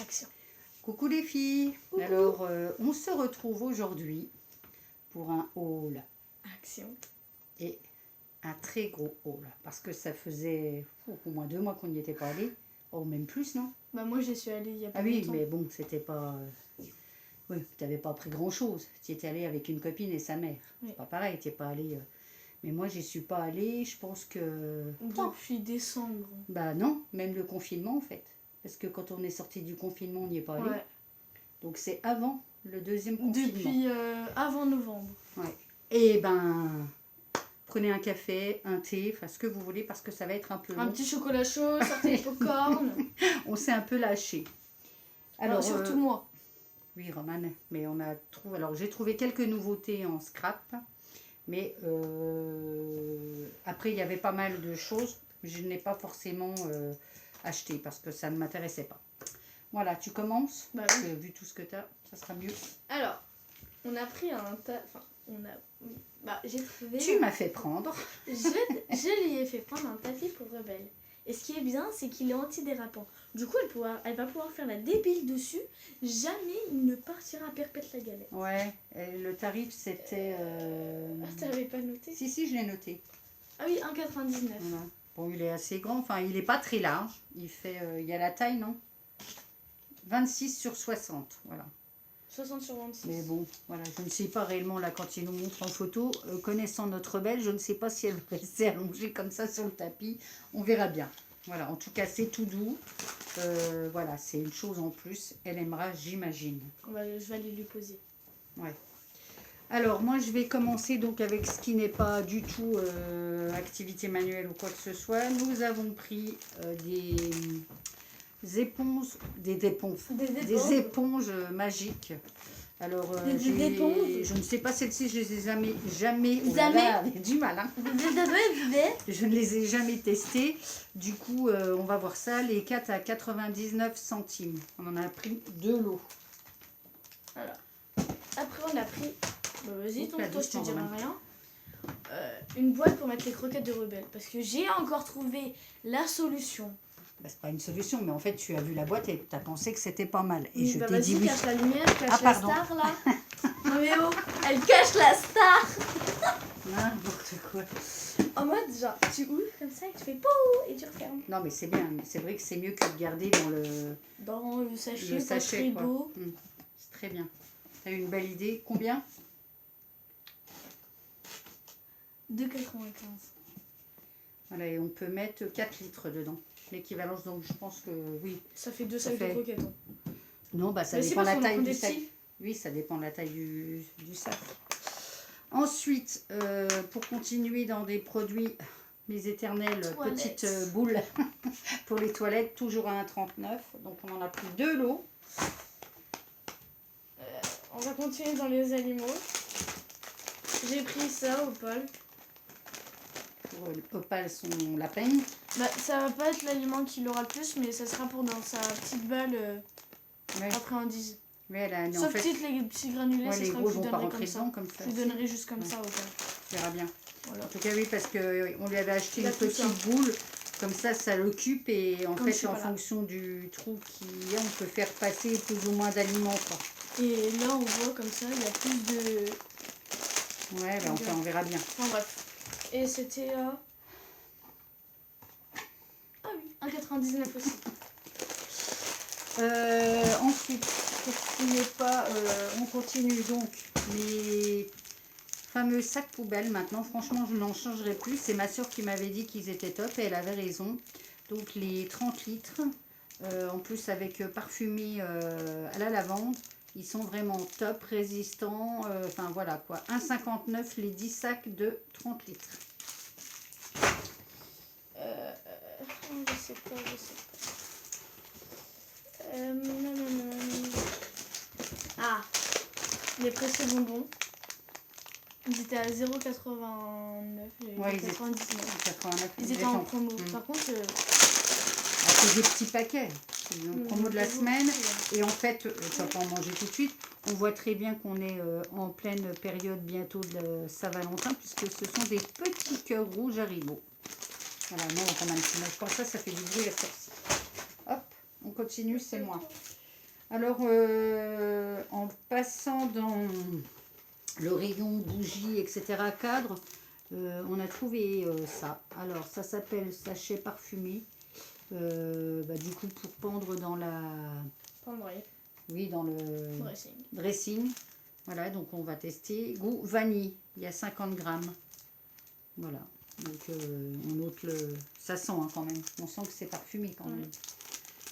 Action. Coucou les filles. Coucou. Alors, on se retrouve aujourd'hui pour un haul. Action. Et un très gros haul. Parce que ça faisait au moins 2 mois qu'on n'y était pas allé. Oh, même plus, non? Bah moi j'y suis allée il y a pas Ah oui, longtemps. mais bon, c'était pas... Oui, tu n'avais pas pris grand-chose. Tu étais allé avec une copine et sa mère. Oui. C'est pas pareil, tu n'es pas allé... Mais moi, j'y suis pas allée, je pense que... Depuis décembre. Bah non, même le confinement, en fait. Parce que quand on est sorti du confinement, on n'y est pas allé. Ouais. Donc c'est avant le deuxième confinement. Depuis avant novembre. Ouais. Et ben, prenez un café, un thé, enfin ce que vous voulez, parce que ça va être un peu long. Un petit chocolat chaud, sortez les popcorn. On s'est un peu lâché. Alors surtout moi. Oui, Romane, mais on a trouvé... Alors j'ai trouvé quelques nouveautés en scrap, mais après il y avait pas mal de choses. Je n'ai pas forcément acheté parce que ça ne m'intéressait pas. Voilà, tu commences. Bah Parce oui. que vu tout ce que tu as, ça sera mieux. Alors, on a pris un tas. Enfin, on a. Bah j'ai trouvé. Tu m'as fait prendre. Je lui ai fait prendre un tapis pour Rebelle. Et ce qui est bien, c'est qu'il est antidérapant. Du coup, elle va pouvoir faire la débile dessus. Jamais il ne partira à perpète la galette. Ouais, et le tarif c'était... Ah, t'avais pas noté? Si, je l'ai noté. Ah oui, 1,99. Voilà. Bon, il est assez grand, enfin il n'est pas très large. Il fait, il y a la taille, non? 26 sur 60, voilà. 60 sur 26. Mais bon, voilà, je ne sais pas réellement, là, quand il nous montre en photo, connaissant notre belle, je ne sais pas si elle va rester allongée comme ça sur le tapis. On verra bien. Voilà, en tout cas, c'est tout doux. Voilà, c'est une chose en plus. Elle aimera, j'imagine. Je vais aller lui poser. Ouais. Alors, moi, je vais commencer donc avec ce qui n'est pas du tout activité manuelle ou quoi que ce soit. Nous avons pris des éponges magiques. Alors, je ne sais pas celles-ci, je les ai jamais oh là là, j'ai du mal, hein. Je ne les ai jamais testées. Du coup, on va voir ça. Les 4 à 99 centimes. On en a pris 2 lots. Alors, après on a pris, vas-y, Donc, toi je te dirai Romain. rien. Une boîte pour mettre les croquettes de Rebelle. Parce que j'ai encore trouvé la solution. Bah, c'est pas une solution, mais en fait, tu as vu la boîte et tu as pensé que c'était pas mal. Et Oui, je bah t'ai dit vas-y, oui. cache la lumière, cache Ah, la pardon. star là. Non mais oh, elle cache la star. N'importe quoi. En mode genre, tu ouvres comme ça et tu fais pou et tu refermes. Non, mais c'est bien. Mais c'est vrai que c'est mieux que de garder Dans le sachet, le pas sachet. très Quoi. beau. C'est très bien. Tu as eu une belle idée. Combien? 2,95. Voilà, et on peut mettre 4 litres dedans. L'équivalence, donc je pense que oui. Ça fait 2 sacs de croquettes. Hein. Non, bah ça Mais dépend de la taille du des sac. petits. Oui, ça dépend de la taille du sac. Ensuite, pour continuer dans des produits, mes éternelles Toilettes. petites boules pour les toilettes, toujours à 1,39. Donc on en a pris 2 lots. On va continuer dans les animaux. J'ai pris ça au Paul. Pour Opal son lapin. Bah, ça va pas être l'aliment qu'il aura le plus, mais ça sera pour dans sa petite balle Ouais. après-indice. Mais elle a, Sauf en fait, les petits granulés, ouais, ça les sera gros que je vont pas donnerai rentrer comme ça. dedans comme ça. Je lui donnerai juste comme Ouais. ça au Paul. Tu verras bien. Voilà. En tout cas, oui, parce qu'on lui avait acheté Il a une tout ça. petite boule. Comme ça l'occupe. Et en Comme je fait, suis en pas là. fonction du trou qu'il y a, on peut faire passer plus ou moins d'aliments. Et là, on voit comme ça, il y a plus de... Ouais, ben, enfin, on verra bien. Enfin bref. Et c'était à... Ah oui, 1,99 aussi. Ensuite, pour ce qui n'est pas, on continue donc les fameux sacs poubelles. Maintenant, franchement, je n'en changerai plus. C'est ma soeur qui m'avait dit qu'ils étaient top et elle avait raison. Donc les 30 litres, en plus avec parfumé à la lavande, ils sont vraiment top, résistants. Enfin voilà quoi, 1,59 les 10 sacs de 30 litres. Je sais pas. Ah, les pressés bonbons. Ils étaient à 0,89. Ouais, 99. 89, Ils étaient en promo. Par contre, c'est des petits paquets. C'est une promo de la semaine. Et en fait, tu vas pas en manger tout de suite. On voit très bien qu'on est en pleine période bientôt de Saint-Valentin, puisque ce sont des petits cœurs rouges Haribo. Voilà, non, on prend un petit mange pas ça, ça fait du bruit la sortie. Hop, on continue, c'est moi. Alors, en passant dans le rayon bougies, etc., cadre, on a trouvé ça. Alors, ça s'appelle sachet parfumé. Du coup, pour pendre dans la... Pendrait. Oui, dans le Dressing. dressing. Voilà, donc on va tester. Goût vanille, il y a 50 grammes. Voilà. Donc, on note le... Ça sent hein, quand même. On sent que c'est parfumé quand même.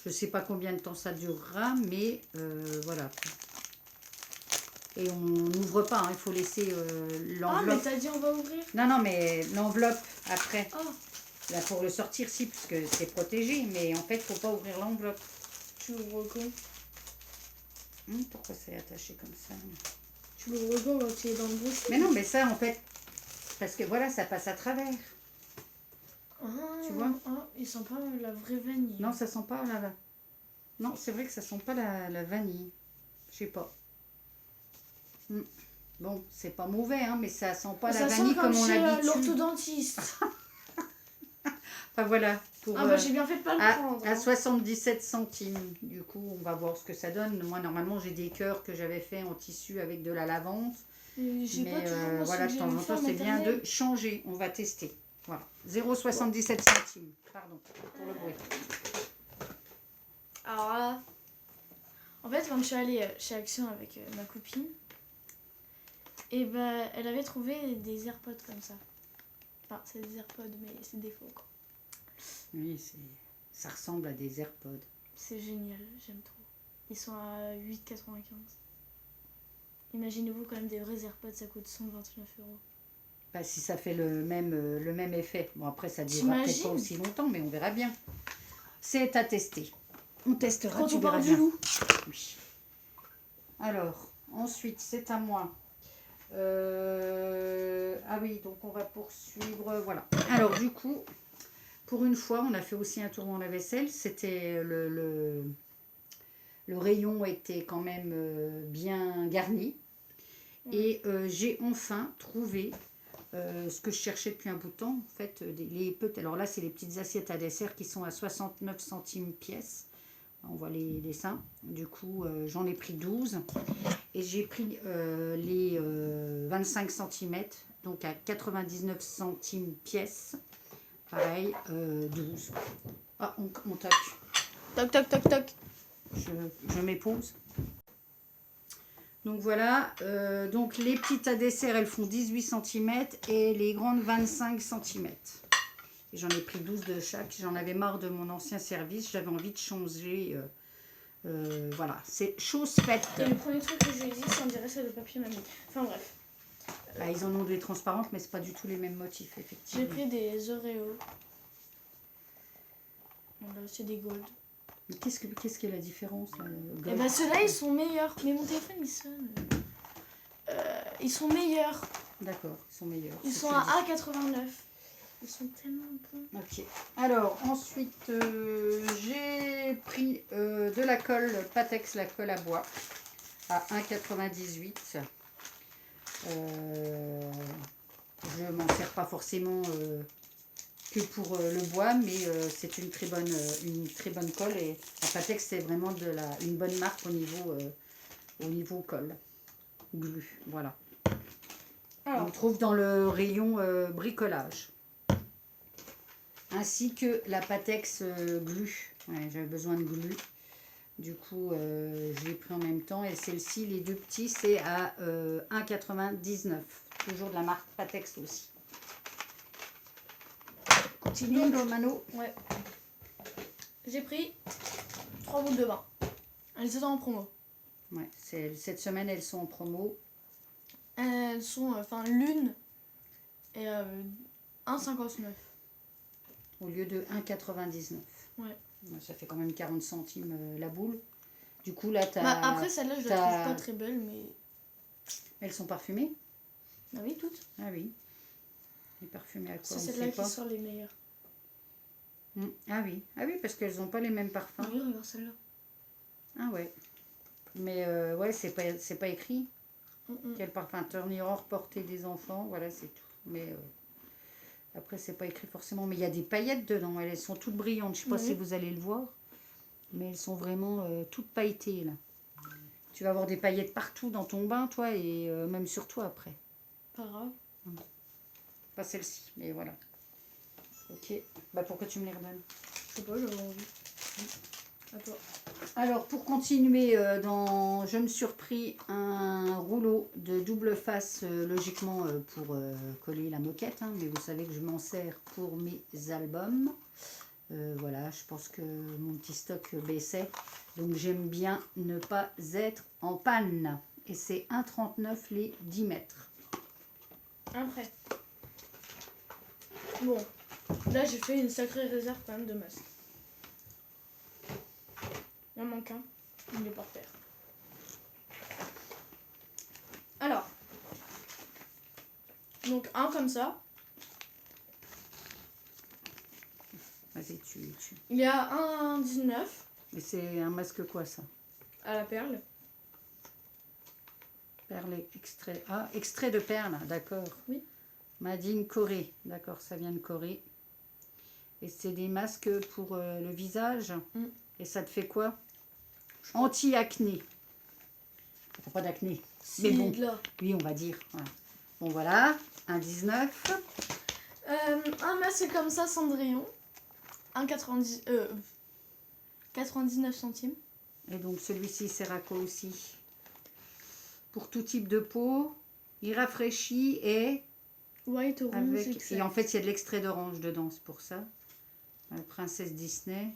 Je ne sais pas combien de temps ça durera, mais voilà. Et on n'ouvre pas, hein, il faut laisser Ah, mais l'enveloppe. t'as dit on va ouvrir. Non, mais l'enveloppe après. Oh, Là, pour le sortir, si, parce que c'est protégé. Mais en fait, il ne faut pas ouvrir l'enveloppe. tu l'ouvres quand? Pourquoi c'est attaché comme ça? Tu l'ouvres quand tu es dans le bouchon? Mais non, mais ça, en fait, parce que voilà, ça passe à travers. Ah, Tu vois? Ah, il sent pas la vraie vanille. Non, ça sent pas la... Non, c'est vrai que ça sent pas la vanille. Je sais pas. Bon, c'est pas mauvais, hein, mais ça sent pas ça la sent vanille comme comme on chez l'habitude. l'orthodontiste. Enfin voilà. Pour, Ah bah j'ai bien fait de pas le prendre. à hein. 77 centimes. Du coup, on va voir ce que ça donne. Moi, normalement, j'ai des cœurs que j'avais fait en tissu avec de la lavande. J'ai pas Mais toujours moi, voilà, ce de que temps j'ai en fait temps, c'est bien maternelle. de changer. On va tester. Voilà. 0,77 centimes. Pardon pour le bruit. Alors là, en fait, quand je suis allée chez Action avec ma copine, et ben elle avait trouvé des AirPods comme ça. Enfin, c'est des AirPods, mais c'est des faux quoi. Oui, ça ressemble à des AirPods. C'est génial, j'aime trop. Ils sont à 8,95. Imaginez-vous quand même des vrais AirPods, ça coûte 129 €. Bah, si ça fait le même effet. Bon, après, ça ne durera peut-être pas T'imagines aussi longtemps, mais on verra bien. C'est à tester. On testera, Quand tu on verras parle du bien. loup. Oui. Alors, ensuite, c'est à moi. Ah oui, donc on va poursuivre. Voilà. Alors, du coup, pour une fois, on a fait aussi un tour dans la vaisselle. C'était le rayon était quand même bien garni. Et j'ai enfin trouvé ce que je cherchais depuis un bout de temps. En fait, alors là, c'est les petites assiettes à dessert qui sont à 69 centimes pièce. On voit les dessins. Du coup, j'en ai pris 12. Et j'ai pris les 25 cm, donc à 99 centimes pièce. Pareil, 12. Ah, on toque. Toc toc toc toc. Je m'épose. Donc voilà, donc les petites à dessert, elles font 18 cm et les grandes 25 cm. Et j'en ai pris 12 de chaque. J'en avais marre de mon ancien service. J'avais envie de changer. Voilà, c'est chose faite. Et le premier truc que je lui ai dit, c'est on dirait c'est le papier mamie. Enfin bref. Bah, ils en ont des transparentes, mais c'est pas du tout les mêmes motifs, J'ai effectivement. pris des Oreos. Voilà, c'est des gold. Mais qu'est-ce qu'est la différence là, Et bah ceux-là ils sont meilleurs. Mais mon téléphone il sonne. Ils sont meilleurs. D'accord, ils sont meilleurs. Ils c'est sont ce à que je dis. 1,89. Ils sont tellement bons. Ok. Alors, ensuite, j'ai pris de la colle Patex, la colle à bois, à 1,98. Je m'en sers pas forcément que pour le bois, mais c'est une très bonne colle. Et la Patex, c'est vraiment une bonne marque au niveau colle. Glu, voilà. Alors, On trouve dans le rayon bricolage. Ainsi que la Patex glu. Ouais, j'avais besoin de glu. Du coup, je l'ai pris en même temps. Et celle-ci, les deux petits, c'est à 1,99. Toujours de la marque Patex aussi. Continue, Romano. ouais. J'ai pris 3 boules de bain. Elles étaient en promo. Ouais, cette semaine, elles sont en promo. Elles sont, l'une est 1,59. Au lieu de 1,99. Ouais. Ça fait quand même 40 centimes la boule. Du coup, là, tu as... Bah, après, celle-là, je la trouve pas très belle, mais... Elles sont parfumées? Ah oui, toutes. Ah oui. Et parfumées à quoi? C'est On celle-là sait qui pas. sort les meilleures. Ah oui, parce qu'elles n'ont pas les mêmes parfums. Ah oui, regarde celle-là. Ah ouais. Mais ouais, c'est pas écrit. Quel parfum? Turn Your porter des enfants, voilà, c'est tout. Mais après, c'est pas écrit forcément. Mais il y a des paillettes dedans. Elles sont toutes brillantes. Je sais pas si vous allez le voir. Mais elles sont vraiment toutes pailletées, là. Tu vas avoir des paillettes partout dans ton bain, toi, et même sur toi après. Pas grave. Pas celle-ci, mais voilà. Ok. Bah pourquoi tu me les redonnes? Je sais pas, j'avais envie. À toi. Alors, pour continuer, je me suis repris un rouleau de double face, logiquement pour coller la moquette, hein, mais vous savez que je m'en sers pour mes albums. Voilà, je pense que mon petit stock baissait, donc j'aime bien ne pas être en panne. Et c'est 1,39 les 10 mètres. Après. Bon, là j'ai fait une sacrée réserve quand même de masques. Il en manque un, il est par terre. Alors, donc un comme ça, Vas-y, il est à 1,19 Et c'est un masque quoi, ça? à la perle. Perle extrait. Ah, extrait de perle, d'accord. Oui. Made in Corée, d'accord, ça vient de Corée. Et c'est des masques pour le visage. Et ça te fait quoi? Anti-acné. T'as pas d'acné. Mais bon, Là. oui, on va dire. Voilà. Bon, voilà, 1,19. Un masque comme ça, Cendrillon. 99 centimes. Et donc, celui-ci sert à quoi aussi? Pour tout type de peau. Il rafraîchit et... White, orange, avec... Et en fait, il y a de l'extrait d'orange dedans, c'est pour ça. Princesse Disney.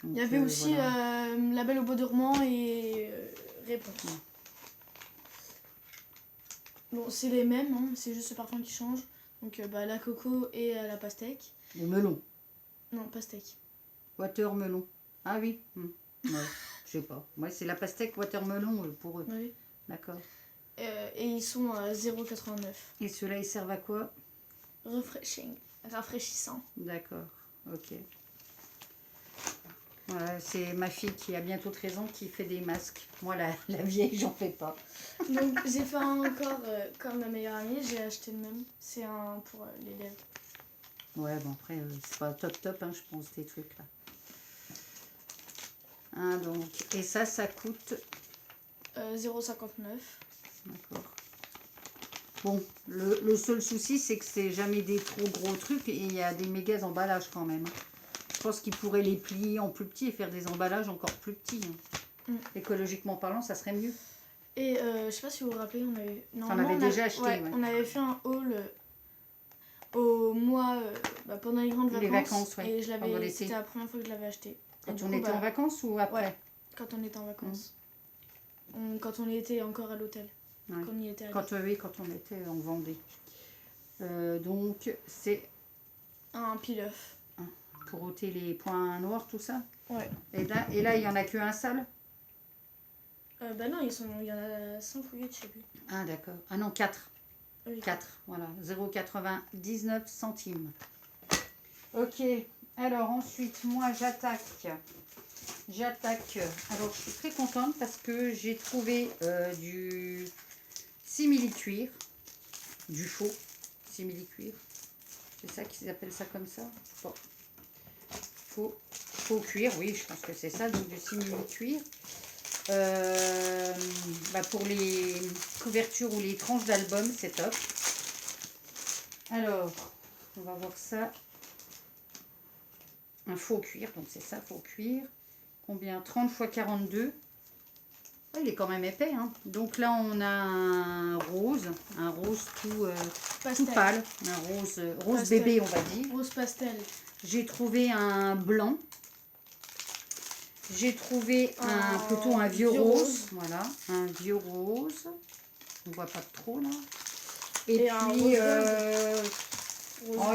Donc, il y avait aussi voilà. La Belle au Bois dormant et Réponse. Bon, c'est les mêmes, hein, c'est juste le parfum qui change. Donc la coco et la pastèque. Le melon. Non, pastèque. Watermelon. Ah oui. Ouais, je sais pas. Moi, c'est la pastèque watermelon pour eux. Oui. D'accord. Et ils sont à 0,89. Et ceux-là, ils servent à quoi? Rafraîchissant. D'accord. Ok. Voilà, c'est ma fille qui a bientôt 13 ans qui fait des masques. Moi, la vieille, j'en fais pas. Donc j'ai fait encore comme ma meilleure amie, j'ai acheté le même. C'est un pour les lèvres. Ouais, bon après, c'est pas top, hein, je pense, des trucs là. Hein, donc, et ça coûte... 0,59. D'accord. Bon, le seul souci, c'est que c'est jamais des trop gros trucs et il y a des méga emballages quand même. Je pense qu'ils pourraient les plier en plus petits et faire des emballages encore plus petits. Hein. Écologiquement parlant, ça serait mieux. Et je sais pas si vous vous rappelez, on avait... On avait déjà acheté, ouais. On avait fait un haul au mois pendant les grandes vacances. Les vacances, ouais. Et c'était la première fois que je l'avais acheté. Quand on était en vacances ou après? Ouais, quand on était en vacances. Quand on était encore à l'hôtel. Ouais. Quand on y était allé. Quand on était en Vendée. Donc, c'est... Un pile-œuf. Pour ôter les points noirs, tout ça? Ouais. Et là, il n'y en a qu'un seul? Bah non, il y en a 5 ou 8, je sais plus. Ah, d'accord. Ah non, 4. Oui. 4, voilà. 0,99 centimes. Ok. Alors, ensuite, moi, j'attaque. Alors, je suis très contente parce que j'ai trouvé du simili-cuir. Du faux simili-cuir. C'est ça qu'ils appellent ça comme ça? Bon. Faux cuir, oui, je pense que c'est ça. Donc, du simili-cuir. Pour les couvertures ou les tranches d'album, c'est top. Alors, on va voir ça. Un faux cuir, donc c'est ça, faux cuir. Combien? 30 x 42. Oh, il est quand même épais. Hein. Donc là, on a un rose tout pâle. Un rose bébé, on va dire. Rose pastel. J'ai trouvé un blanc. J'ai trouvé plutôt un vieux rose. Voilà, un vieux rose. On voit pas trop là. Et puis,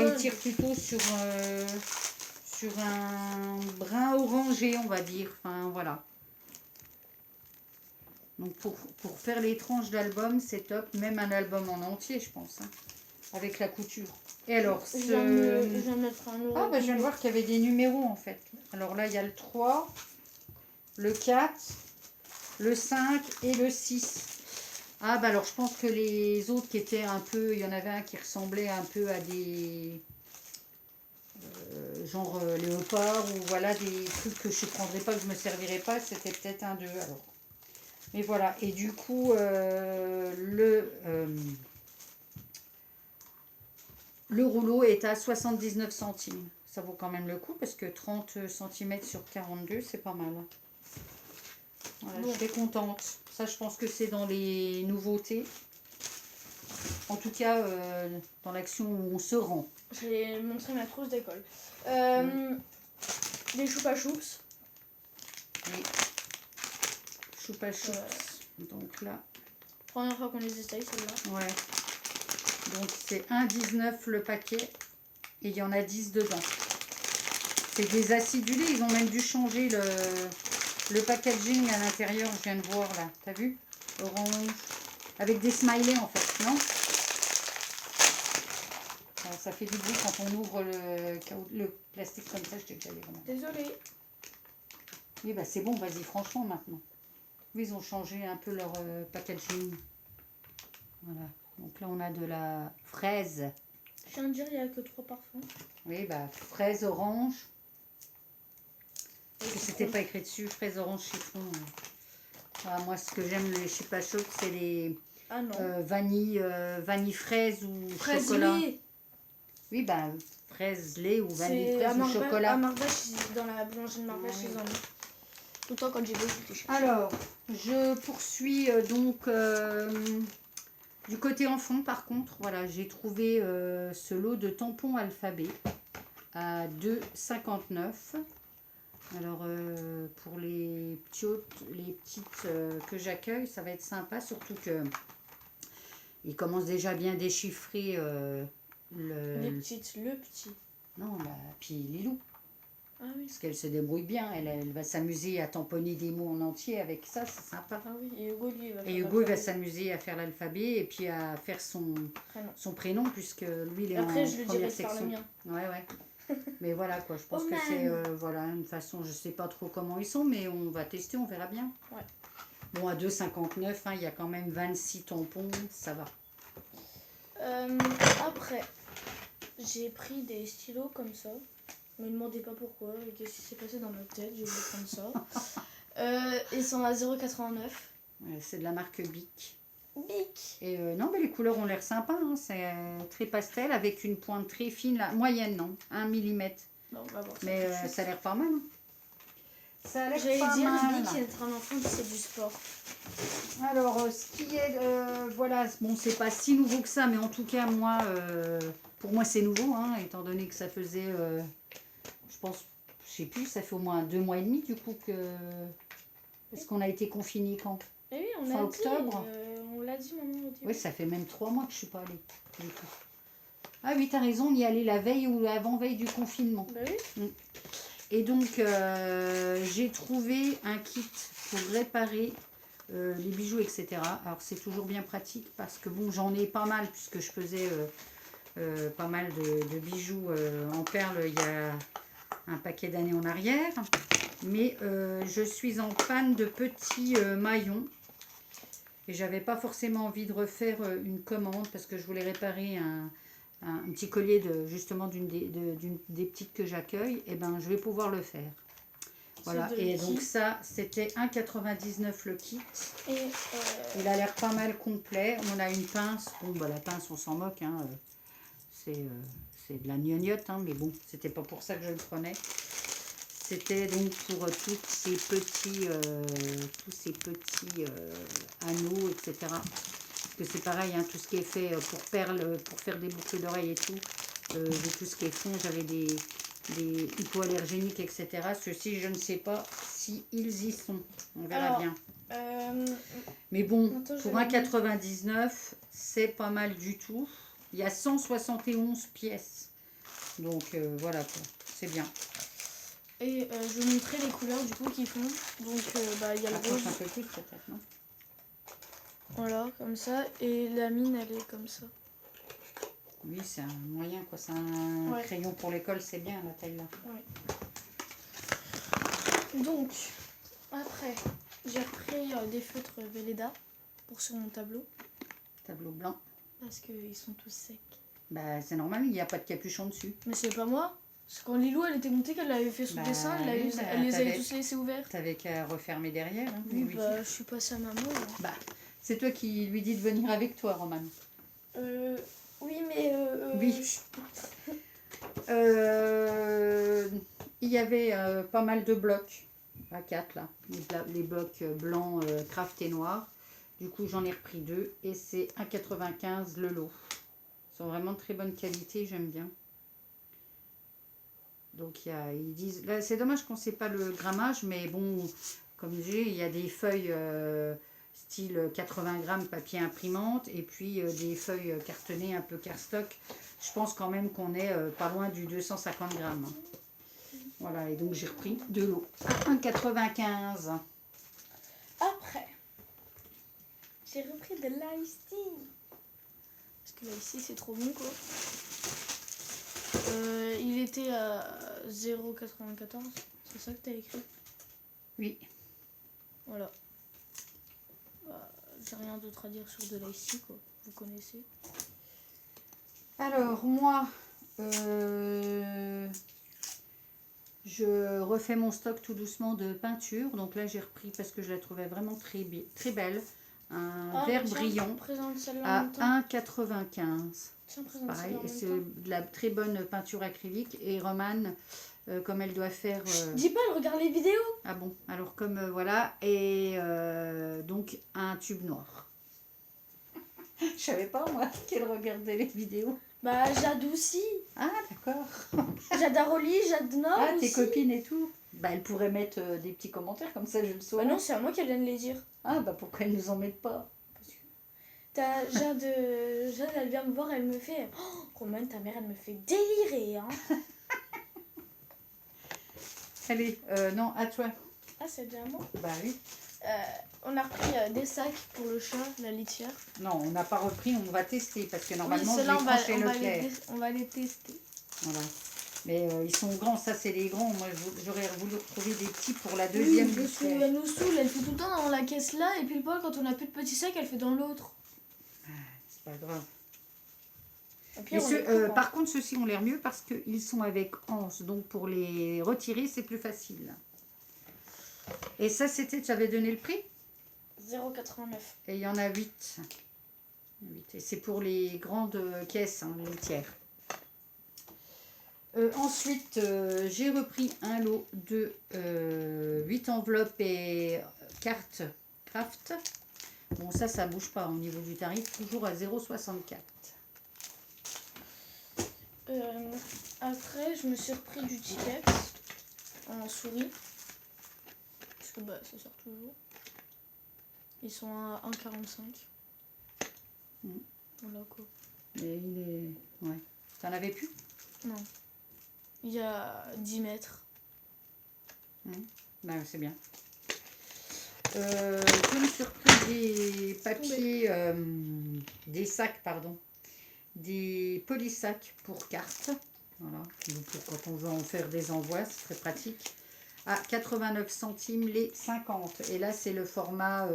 il tire plutôt sur un brun orangé, on va dire. Enfin, voilà. Donc, pour faire les tranches d'album, c'est top. Même un album en entier, je pense. Hein, avec la couture. Et alors, je viens de mettre un euro. je viens de voir qu'il y avait des numéros, en fait. Alors là, il y a le 3, le 4, le 5 et le 6. Ah, alors, je pense que les autres qui étaient un peu... Il y en avait un qui ressemblait un peu à des... genre léopard ou voilà, des trucs que je ne prendrais pas, que je ne me servirais pas. C'était peut-être un d'eux. Alors, Et voilà. Et du coup, le rouleau est à 79 centimes. Ça vaut quand même le coup parce que 30 cm sur 42, c'est pas mal. Voilà, Bon. je suis contente. Ça, je pense que c'est dans les nouveautés. En tout cas, dans l'action où on se rend. J'ai montré ma trousse d'école. Des choupa choups. Oui. Choupa choups. Donc là, Première fois qu'on les essaye, celle-là. ouais. Donc c'est 1,19 le paquet. Et il y en a 10 dedans. C'est des acidulés. Ils ont même dû changer le packaging à l'intérieur. Je viens de voir là. T'as vu? Orange. Avec des smileys en fait, non? Ça fait du bruit quand on ouvre le plastique comme ça. Je t'ai déjà dit vraiment. Désolée. Oui, bah c'est bon, vas-y, franchement, maintenant. Oui, ils ont changé un peu leur packaging. Voilà. Donc là, on a de la fraise. Je viens de dire, il n'y a que 3 parfums. Oui, bah fraise orange. Parce que c'était pas écrit dessus, fraise orange chiffon. Ah, moi, ce que j'aime, les Chupa Chups, c'est les vanille fraise ou fraise chocolat. lait. Oui, bah fraise lait ou vanille fraise ou À chocolat. Marvache, dans la boulangerie de Marvache, ils en ont. Tout le temps quand j'ai beau, je les cherche. Alors, je poursuis donc du côté enfant. Par contre, voilà, j'ai trouvé ce lot de tampons alphabet à 2,59. Alors, pour les petites que j'accueille, ça va être sympa, surtout que ils commencent déjà à bien déchiffrer Les petites, le petit. Non, puis Lilou. Ah oui. Parce qu'elle se débrouille bien, elle va s'amuser à tamponner des mots en entier avec ça, c'est sympa. Ah oui, et Hugo, lui, il va s'amuser à faire l'alphabet et puis à faire son prénom, puisque lui, il est après, en je lui première dirai de faire section. le mien. Ouais. Mais voilà, quoi, je pense que c'est voilà, une façon, je sais pas trop comment ils sont, mais on va tester, on verra bien. Ouais. Bon, à 2,59, hein, il y a quand même 26 tampons, ça va. Après, j'ai pris des stylos comme ça. Ne me demandez pas pourquoi, qu'est-ce qui s'est passé dans ma tête, j'ai voulu prendre ça. Ils sont à 0,89. C'est de la marque Bic. Bic. Et non, mais les couleurs ont l'air sympas, hein. C'est très pastel avec une pointe très fine, là, moyenne, non, 1 mm. Bon, on va voir. Mais ça a l'air pas mal. Hein. Ça a l'air J'allais pas dire, mal. Bic est un enfant qui fait du sport. Alors, ce qui est, voilà, bon, c'est pas si nouveau que ça, mais en tout cas, moi, pour moi, c'est nouveau, hein, étant donné que ça faisait, je pense, je sais plus, ça fait au moins 2 mois et demi, du coup, que... Est-ce qu'on a été confinés quand? Eh oui, on fin l'a octobre. dit, on l'a dit, maman. Oui, ça fait même 3 mois que je suis pas allée, du coup. Ah oui, t'as raison, on y allait la veille ou l'avant-veille du confinement. Bah oui. Et donc, j'ai trouvé un kit pour réparer les bijoux, etc. Alors, c'est toujours bien pratique parce que, bon, j'en ai pas mal puisque je faisais pas mal de bijoux en perles il y a un paquet d'années en arrière. Mais je suis en panne de petits maillons. Et j'avais pas forcément envie de refaire une commande parce que je voulais réparer un petit collier justement d'une des petites que j'accueille. Et ben je vais pouvoir le faire. Voilà, et donc ça c'était 1,99 le kit. Il a l'air pas mal complet. On a une pince. Bon bah la pince on s'en moque, hein. C'est de la gnognotte, hein, mais bon, c'était pas pour ça que je le prenais. C'était donc pour tous ces petits anneaux, etc. Parce que c'est pareil, hein, tout ce qui est fait pour perles, pour faire des boucles d'oreilles et tout. J'ai tout ce qui est fond, j'avais des hypoallergéniques, etc. Ceux-ci, je ne sais pas si ils y sont. On verra bien. Mais bon, pour 1,99, c'est pas mal du tout. Il y a 171 pièces. Donc voilà, c'est bien. Et je vais vous montrer les couleurs du coup qu'ils font. Donc il y a le rose. Un peu plus peut-être, non? Voilà, comme ça. Et la mine, elle est comme ça. Oui, c'est un moyen, quoi. C'est un crayon pour l'école, c'est bien la taille là. Ouais. Donc, après, j'ai repris des feutres Velleda pour sur mon tableau. Tableau blanc. Parce qu'ils sont tous secs. Bah, c'est normal, il n'y a pas de capuchon dessus. Mais c'est pas moi. Parce que quand Lilou elle était montée, qu'elle avait fait son Bah, dessin, oui, bah, elle les avait t'avais- tous laissés ouverts. T'avais qu'à refermer derrière. Hein, Oui, lui bah dire. je suis passée à maman. Hein. Bah, c'est toi qui lui dis de venir avec toi, Roman. Oui, mais. Oui. Il y avait pas mal de blocs à 4 là, les blocs blancs, craft et noirs. Du coup, j'en ai repris 2 et c'est 1,95 le lot. Ils sont vraiment de très bonne qualité, j'aime bien. Donc, ils disent. Là, c'est dommage qu'on ne sait pas le grammage, mais bon, comme j'ai, il y a des feuilles style 80 grammes papier imprimante et puis des feuilles cartonnées un peu cardstock. Je pense quand même qu'on est pas loin du 250 grammes. Voilà, et donc j'ai repris 2 lots à 1,95. Après, j'ai repris de l'ice tea. Parce que l'ice tea c'est trop bon quoi. Il était à 0,94. C'est ça que t'as écrit? Oui. Voilà. Bah, j'ai rien d'autre à dire sur de l'ice tea quoi. Vous connaissez. Alors, moi, je refais mon stock tout doucement de peinture. Donc là, j'ai repris parce que je la trouvais vraiment très, très belle. Un vert brillant à 1,95. Pareil, c'est de la très bonne peinture acrylique. Et Romane, comme elle doit faire... Dis pas, elle regarde les vidéos. Ah bon, alors comme voilà, et donc un tube noir. Je savais pas moi qu'elle regardait les vidéos. Bah Jade aussi. Ah d'accord. Jade Aroli, Jade Nord Ah, aussi. tes copines et tout. Bah elle pourrait mettre des petits commentaires comme ça je le saurais. Bah non, c'est à moi qu'elle vient de les dire. Ah bah pourquoi elles nous en mettent pas? T'as Jade, Jade, elle vient me voir, elle me fait oh, Romane, ta mère, elle me fait délirer. Hein. Allez, non, à toi. Ah, c'est déjà moi. Bah oui. On a repris des sacs pour le chat, la litière. Non, on n'a pas repris, on va tester parce que normalement oui, je les prends chez Leclerc. on va les tester. Voilà. Mais ils sont grands, ça c'est les grands. Moi j'aurais voulu retrouver des petits pour la deuxième. Oui, parce qu'elle nous saoule, elle fait tout le temps dans la caisse là, et puis le poil, quand on n'a plus de petits sacs, elle fait dans l'autre. Ah, c'est pas grave. Puis, Mais par contre, ceux-ci ont l'air mieux parce qu'ils sont avec anse. Donc pour les retirer, c'est plus facile. Et ça, c'était, tu avais donné le prix? 0,89. Et il y en a 8. Et c'est pour les grandes caisses, hein, les litières. Ensuite, j'ai repris un lot de 8 enveloppes et cartes craft. Bon, ça bouge pas au niveau du tarif, toujours à 0,64. Après, je me suis repris du Tipex en souris. Parce que bah, ça sort toujours. Ils sont à 1,45. Voilà quoi. Mais il est... Ouais. T'en avais plus? Non. Il y a 10 mètres. Ben, c'est bien. Je me suis repris des papiers, des sacs, pardon. Des polysacs pour cartes. Voilà. Donc, quand on veut en faire des envois, c'est très pratique. À 89 centimes les 50. Et là, c'est le format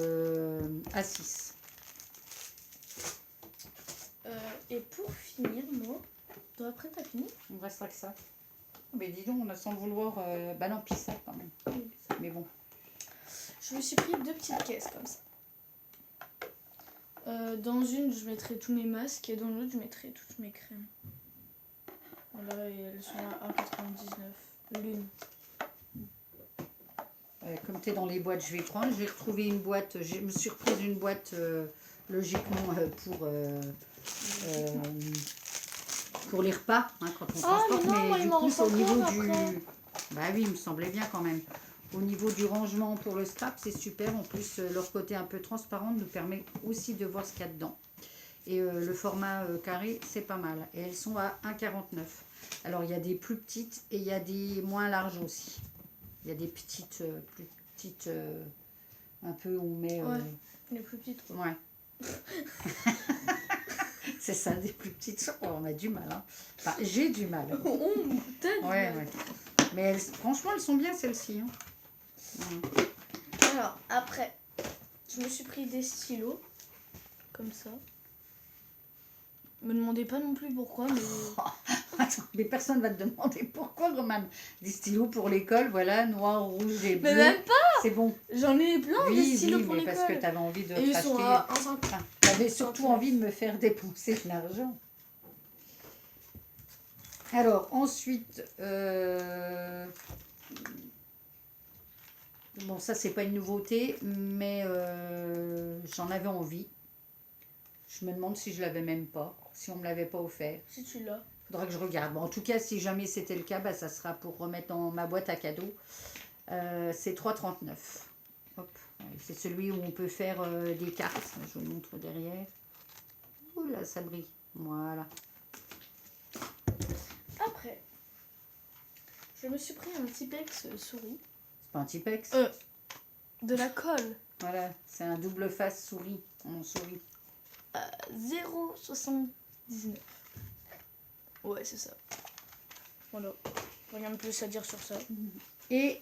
A6. Et pour finir, moi... Toi, après, t'as fini? Il me restera que ça. Mais dis donc, on a sans le vouloir... bah non, pis ça quand même. Mais bon. Je me suis pris 2 petites caisses comme ça. Dans une, je mettrai tous mes masques et dans l'autre, je mettrai toutes mes crèmes. Voilà, et elles sont à 1,99 l'une. Comme tu es dans les boîtes, je vais prendre. J'ai retrouvé une boîte. Je me suis reprise une boîte logiquement pour les repas, hein, quand on transporte. Mais du coup, c'est au niveau du... Bah oui, il me semblait bien quand même. Au niveau du rangement pour le scrap, c'est super. En plus, leur côté un peu transparent nous permet aussi de voir ce qu'il y a dedans. Et le format carré, c'est pas mal. Et elles sont à 1,49. Alors, il y a des plus petites et il y a des moins larges aussi. Il y a des petites, plus petites, un peu où on met... Ouais, les plus petites. Ouais. C'est ça, des plus petites. Oh, on a du mal. Hein. Enfin, j'ai du mal. Ouais. Mais franchement, elles sont bien celles-ci. Hein. Ouais. Alors, après, je me suis pris des stylos. Comme ça. Me demandez pas non plus pourquoi, mais... Attends, mais personne va te demander pourquoi, Roman. Des stylos pour l'école, voilà, noir, rouge et bleu. Mais même pas. C'est bon. J'en ai plein des Oui, stylos oui, pour mais parce que l'école. tu avais envie de Et ils sont à racheter. 1,50. Enfin, tu avais surtout envie de me faire dépenser de l'argent. Alors, ensuite, bon, ça, c'est pas une nouveauté, mais j'en avais envie. Je me demande si je l'avais même pas, si on me l'avait pas offert. Si tu l'as. Faudra que je regarde. Bon, en tout cas, si jamais c'était le cas, bah, ça sera pour remettre dans ma boîte à cadeaux. C'est 3,39. Hop, c'est celui où on peut faire des cartes. Je vous le montre derrière. Ouh là, ça brille. Voilà. Après, je me suis pris un Tipex souris. C'est pas un Tipex. De la colle. Voilà, c'est un double face souris. En souris. 0,79. Ouais, c'est ça. Voilà. Rien de plus à dire sur ça. Et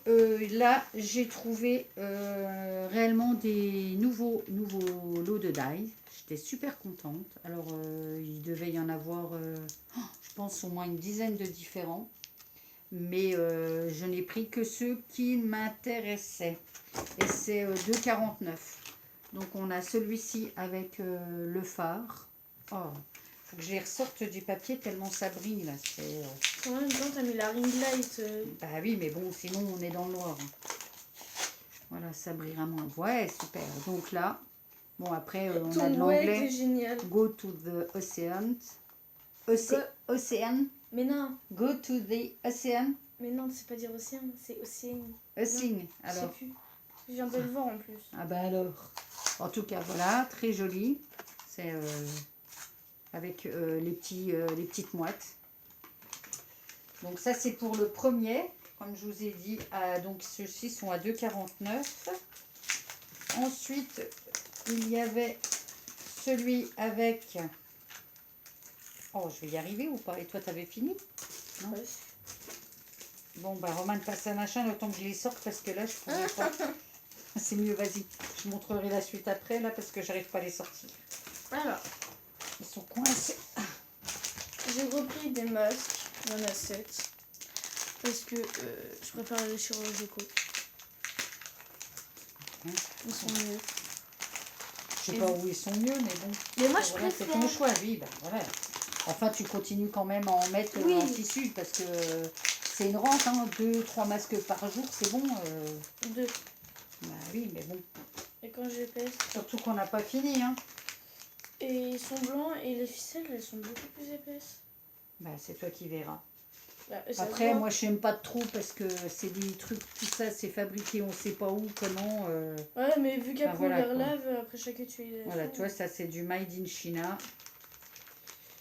là, j'ai trouvé réellement des nouveaux lots de die. J'étais super contente. Alors, il devait y en avoir, je pense, au moins une dizaine de différents. Mais je n'ai pris que ceux qui m'intéressaient. Et c'est 2,49. Donc, on a celui-ci avec le phare. Oh, faut que je les ressorte du papier tellement ça brille là. En même temps, t'as mis la ring light. Bah oui, mais bon, sinon on est dans le noir. Voilà, ça brillera moins. Ouais, super. Donc là, bon après, on a de Ton web est l'anglais. génial. Go to the ocean. Ocean. Mais non. Go to the ocean. Mais non, c'est pas dire océan, c'est océan. Ocean. Je sais Alors. plus. Je viens de le voir en plus. Ah bah alors. En tout cas, voilà, très joli. C'est avec les petites moites. Donc ça, c'est pour le premier. Comme je vous ai dit, donc ceux-ci sont à 2,49. Ensuite, il y avait celui avec... Oh, je vais y arriver ou pas? Et toi, t'avais fini? Non. Ouais. Bon, bah, Roman passe à machin le temps que je les sorte parce que là, je pourrais pas. C'est mieux, vas-y. Je montrerai la suite après, là, parce que j'arrive pas à les sortir. Alors, Ils sont coincés. j'ai repris des masques. Il y en a 7. Parce que je préfère les chirurgicaux. Ils sont mieux. Je sais pas où ils sont mieux, mais bon. Mais moi, je Voilà, c'est préfère. ton choix, oui, bah, voilà. Enfin, tu continues quand même à en mettre Oui. en tissu, parce que c'est une rente, hein, 2-3 masques par jour, c'est bon. 2. Bah oui, mais bon. Et quand j'épaisse. Surtout qu'on n'a pas fini, hein. Et ils sont blancs et les ficelles, elles sont beaucoup plus épaisses. Bah, c'est toi qui verras. Bah, ça se Après, voit. moi, je n'aime pas trop parce que c'est des trucs, tout ça, c'est fabriqué, on ne sait pas où, comment. Ouais, mais vu qu'après voilà, on les quoi. relave, après chaque utilisation. Voilà, tu vois, ça, c'est du Made in China.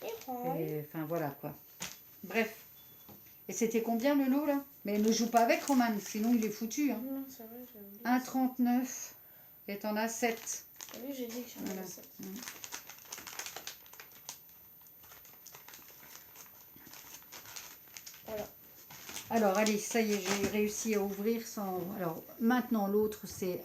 Et, enfin, voilà, quoi. Bref. Et c'était combien le lot, là? Mais ne joue pas avec, Roman, sinon il est foutu. Hein. Non, c'est vrai, j'ai oublié. 1,39. Et t'en as 7. Ah oui, j'ai dit que j'en Voilà. avais 7. Voilà. Alors, allez, ça y est, j'ai réussi à ouvrir sans... Alors, maintenant, l'autre, c'est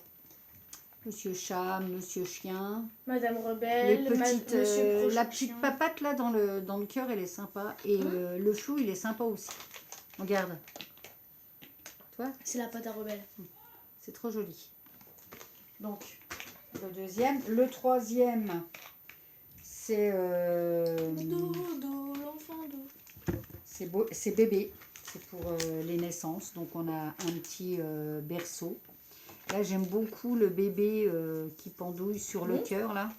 Monsieur Chat, Monsieur Chien. Madame Les Rebelle, petites, Monsieur Prochain la petite Chien. papate, là, dans le cœur, elle est sympa. Et le flou, il est sympa aussi. Regarde. Toi, C'est la pâte à rebelle. c'est trop joli. Donc, le deuxième. Le troisième, c'est... Doudou, l'enfant doux. c'est bébé. C'est pour les naissances. Donc, on a un petit berceau. Là, j'aime beaucoup le bébé qui pendouille sur le cœur, là.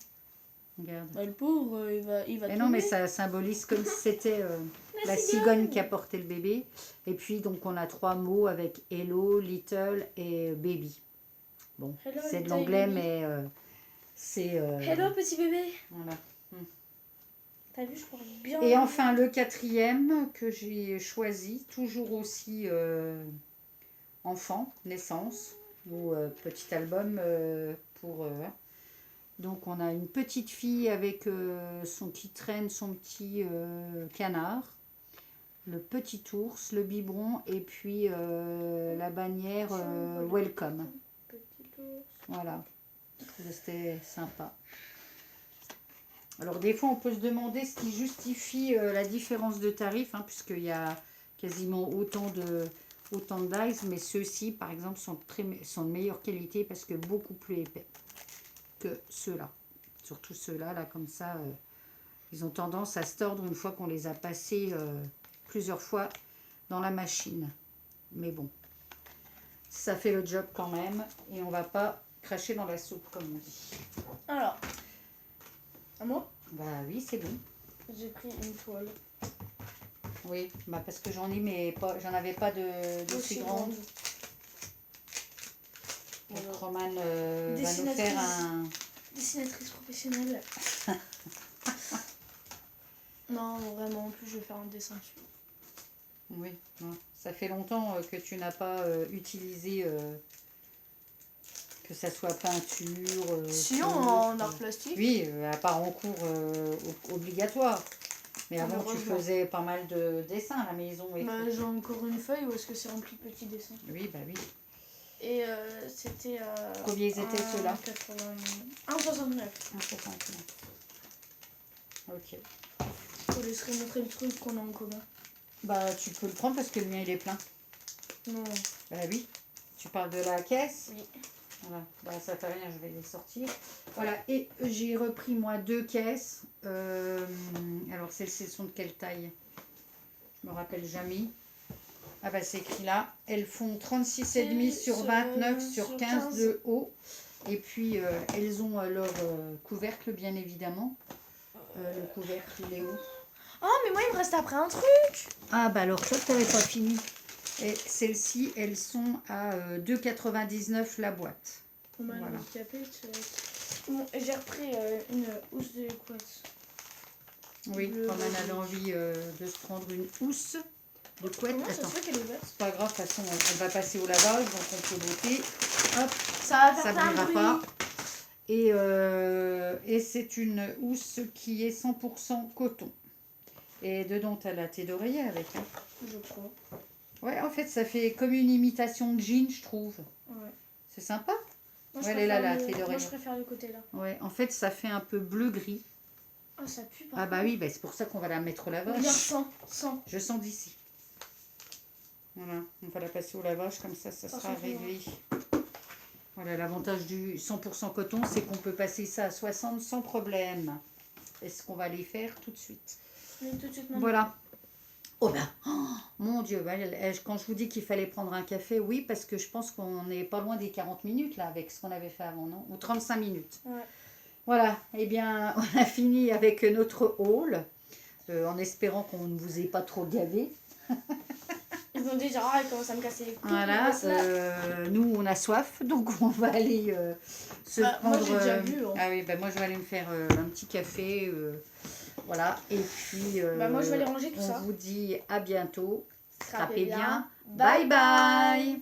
Regarde. Bah, le pauvre, il va Mais non, mais tomber. ça symbolise comme si c'était la cigogne qui a porté le bébé. Et puis, donc, on a 3 mots avec Hello, Little et Baby. Bon, Hello, c'est de little l'anglais, baby. mais c'est... Hello, petit bébé. Voilà. T'as vu, je parle bien. Et enfin, le quatrième que j'ai choisi, toujours aussi enfant, naissance, ou petit album pour... donc, on a une petite fille avec qui traîne son petit canard, le petit ours, le biberon, et puis la bannière Welcome. Petit ours. Voilà, c'était sympa. Alors des fois on peut se demander ce qui justifie la différence de tarif, hein, puisqu'il y a quasiment autant de dies, mais ceux-ci par exemple sont de meilleure qualité parce que beaucoup plus épais que ceux-là. Surtout ceux-là, là comme ça, ils ont tendance à se tordre une fois qu'on les a passés plusieurs fois dans la machine. Mais bon, ça fait le job quand même et on va pas cracher dans la soupe comme on dit. Alors, à moi, Bah oui, c'est bon. j'ai pris une toile Oui, bah parce que j'en ai, mais pas, j'en avais pas de aussi si grande. grande. Donc Voilà. Romane va nous faire un... Dessinatrice professionnelle. Non, vraiment, en plus, je vais faire un dessin dessus. Oui, non. Ça fait longtemps que tu n'as pas utilisé, que ça soit peinture. Si, feutre, en art plastique. Oui, à part en cours obligatoire. Mais avant, tu Malheureusement. faisais pas mal de dessins à la maison. Et Bah, tout. j'ai encore une feuille où est-ce que c'est rempli de petits dessins. Oui, bah oui. Et c'était à... Combien ils étaient ceux-là? 1,69. 1,69. Ok. Je te laisserai montrer le truc qu'on a en commun. Bah, tu peux le prendre parce que le mien, il est plein. Non. Bah oui. Tu parles de la caisse? Oui. Voilà, bah, ça fait rien, je vais les sortir. Voilà, et j'ai repris moi 2 caisses. Alors celles-ci sont de quelle taille? Je me rappelle jamais. Ah bah c'est écrit là. Elles font 36,5 sur 29 sur 15 de haut. Et puis elles ont leur couvercle bien évidemment. Le couvercle il est où? Ah, mais moi, il me reste après un truc. Ah bah alors ça, tu n'avais pas fini. Et celles-ci, elles sont à 2,99 la boîte. On m'a Voilà. handicapé. Bon, j'ai repris une housse de couette. Oui, Le- Roman avait envie de se prendre une housse de couette. Comment ça Attends, se fait qu'elle est verte? c'est pas grave, de toute façon, on va passer au lavage, donc on peut l'ôter. Hop, Ça va ça faire plein de brillera bruit. pas. Et c'est une housse qui est 100% coton. Et dedans, tu as la thé d'oreiller avec. Hein. Je crois. Ouais, en fait, ça fait comme une imitation de jean, je trouve. Ouais. C'est sympa. Moi, Ouais, elle est là, la préfère thé moi, d'oreiller. je préfère le côté là. Ouais, en fait, ça fait un peu bleu-gris. Ah, ça pue par Ah bah oui, bah, c'est pour ça qu'on va la mettre au lavage. Regarde, sans. Je sens d'ici. Voilà, on va la passer au lavage, comme ça sera réglé. Voilà, l'avantage du 100% coton, c'est qu'on peut passer ça à 60 sans problème. Est-ce qu'on va les faire tout de suite? Mais tout de suite, non. Voilà. Oh ben, oh, mon Dieu, quand je vous dis qu'il fallait prendre un café, oui, parce que je pense qu'on n'est pas loin des 40 minutes, là, avec ce qu'on avait fait avant, non? Ou 35 minutes. Ouais. Voilà, eh bien, on a fini avec notre haul, en espérant qu'on ne vous ait pas trop gavé. Ils vont dire, ah, il commence à me casser les couilles. Voilà, là. nous on a soif, donc on va aller se Bah, moi, prendre... j'ai déjà bu, hein. Ah oui, bah, moi je vais aller me faire un petit café, voilà, et puis Bah, moi, je vais aller ranger tout on ça. vous dit à bientôt, Scrapez scrapez bien, Bye bye bye.